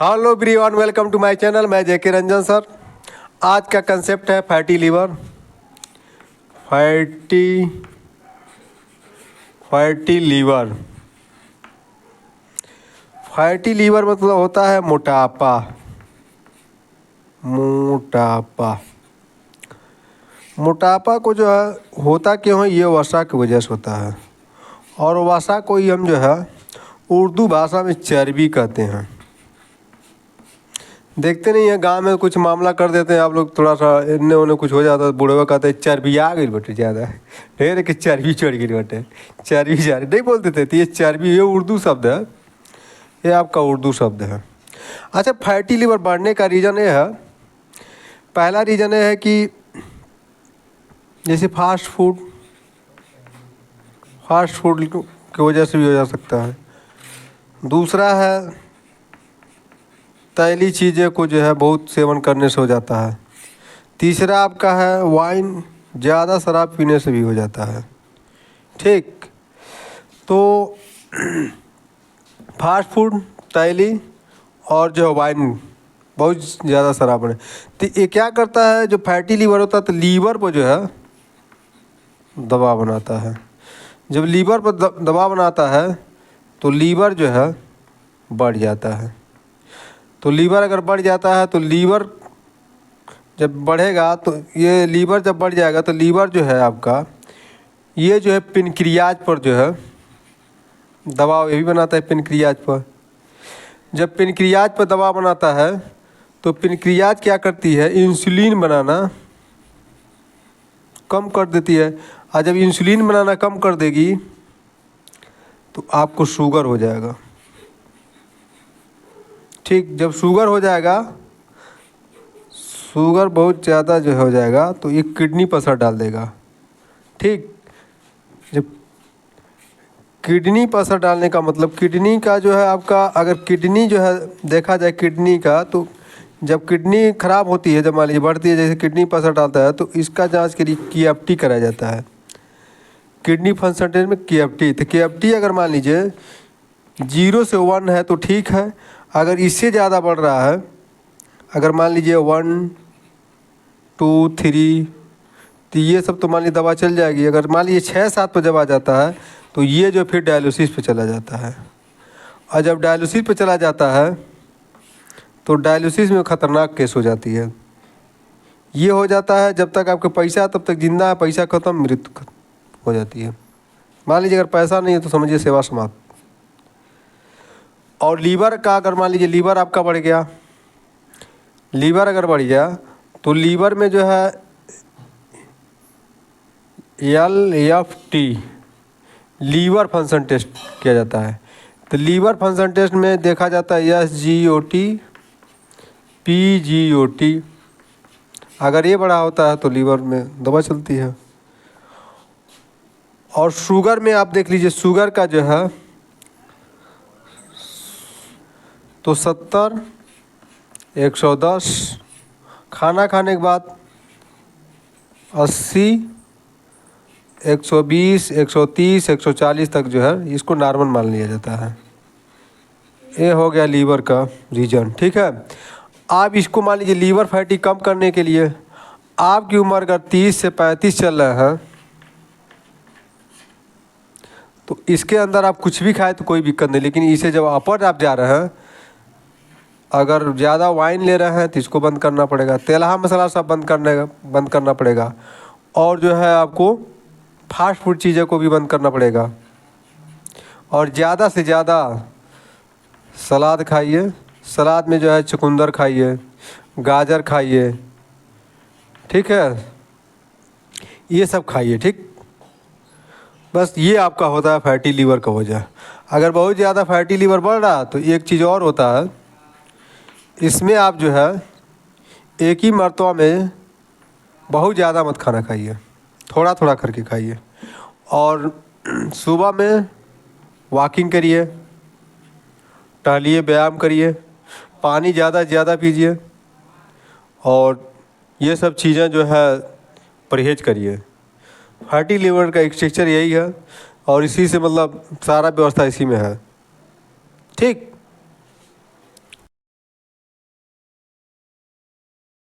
Hello everyone, welcome to my channel. मैं JK Ranjan sir. आज का कंसेप्ट है fatty liver. Fatty liver fatty liver मतलब होता है मोटापा। मोटापा को जो है होता क्यों है, ये वसा की वजह से होता है। और वसा को ही हम जो है उर्दू भाषा में चर्बी कहते हैं। देखते नहीं है, गांव में कुछ मामला कर देते हैं आप लोग, थोड़ा सा इन्ने उन्हें कुछ हो जाता है, बूढ़े कहते हैं चर्बी आ गई बटे ज़्यादा, ढेर कि चर्बी चढ़ गई बटे, चर्बी जा रही नहीं बोलते थे। तो ये चर्बी, ये उर्दू शब्द है, ये आपका उर्दू शब्द है। अच्छा, फैटी लीवर बढ़ने का रीज़न ये है, पहला रीज़न ये है कि जैसे फास्ट फूड की वजह से भी हो जा सकता है। दूसरा है तैली चीज़ें को जो है बहुत सेवन करने से हो जाता है। तीसरा आपका है वाइन, ज़्यादा शराब पीने से भी हो जाता है। ठीक, तो फास्ट फूड, तैली और जो वाइन, बहुत ज़्यादा शराब पीने, तो ये क्या करता है, जो फैटी लीवर होता है तो लीवर पर जो है दबाव बनाता है। जब लीवर पर दबाव बनाता है तो लीवर जो है बढ़ जाता है। तो लीवर अगर बढ़ जाता है तो लीवर जब बढ़ेगा तो ये लीवर जब बढ़ जाएगा तो लीवर जो है आपका, ये जो है पेनक्रियाज पर जो है दबाव ये भी बनाता है। पेनक्रियाज पर जब पेनक्रियाज पर दबाव बनाता है तो पेनक्रियाज क्या करती है, इंसुलिन बनाना कम कर देती है। और जब इंसुलिन बनाना कम कर देगी तो आपको शुगर हो जाएगा। ठीक, जब शुगर हो जाएगा, शुगर बहुत ज़्यादा जो हो जाएगा तो ये किडनी पर असर डाल देगा। ठीक, जब किडनी पर असर डालने का मतलब किडनी का जो है आपका, अगर किडनी जो है देखा जाए किडनी का, तो जब किडनी खराब होती है, जब मान लीजिए बढ़ती है, जैसे किडनी पर असर डालता है तो इसका जांच के लिए KFT कराया जाता है, किडनी फंक्शन टेस्ट में KFT। तो KFT अगर मान लीजिए 0 से 1 है तो ठीक है। अगर इससे ज़्यादा बढ़ रहा है, अगर मान लीजिए 1, 2, 3, तो ये सब तो मान लीजिए दवा चल जाएगी। अगर मान लीजिए 6-7 पर जब आ जाता है तो ये जो फिर डायलिसिस पे चला जाता है। और जब डायलिसिस पे चला जाता है तो डायलिसिस में ख़तरनाक केस हो जाती है। ये हो जाता है जब तक आपके पैसा, तब तक जिंदा है, पैसा ख़त्म, मृत्यु हो जाती है। मान लीजिए अगर पैसा नहीं है तो समझिए सेवा समाप्त। और लीवर का, अगर मान लीजिए लीवर आपका बढ़ गया, लीवर अगर बढ़ गया तो लीवर में जो है LFT, लीवर फंक्शन टेस्ट किया जाता है। तो लीवर फंक्शन टेस्ट में देखा जाता है SGOT, PGOT। अगर ये बड़ा होता है तो लीवर में दवा चलती है। और शुगर में आप देख लीजिए, शुगर का जो है तो 70, 110, खाना खाने के बाद 80, 120, 130, 140 तक जो है इसको नॉर्मल मान लिया जाता है। ये हो गया लीवर का रीजन। ठीक है, आप इसको मान लीजिए लीवर फैटी कम करने के लिए, आपकी उम्र अगर 30 से 35 चल रहा है तो इसके अंदर आप कुछ भी खाए तो कोई दिक्कत नहीं। लेकिन इसे जब अपर आप जा रहे हैं, अगर ज़्यादा वाइन ले रहे हैं तो इसको बंद करना पड़ेगा, तेलहा मसाला सब बंद करना पड़ेगा। और जो है आपको फास्ट फूड चीज़ों को भी बंद करना पड़ेगा। और ज़्यादा से ज़्यादा सलाद खाइए, सलाद में जो है चुकंदर खाइए, गाजर खाइए, ठीक है, ये सब खाइए। ठीक, बस ये आपका होता है फैटी लीवर का वजह। अगर बहुत ज़्यादा फैटी लीवर बढ़ रहा तो एक चीज़ और होता है, इसमें आप जो है एक ही मर्तबा में बहुत ज़्यादा मत खाना खाइए, थोड़ा थोड़ा करके खाइए। और सुबह में वॉकिंग करिए, टहलिए, व्यायाम करिए, पानी ज़्यादा से ज़्यादा पीजिए, और ये सब चीज़ें जो है परहेज करिए। फैटी लीवर का एक स्ट्रक्चर यही है, और इसी से मतलब सारा व्यवस्था इसी में है। ठीक।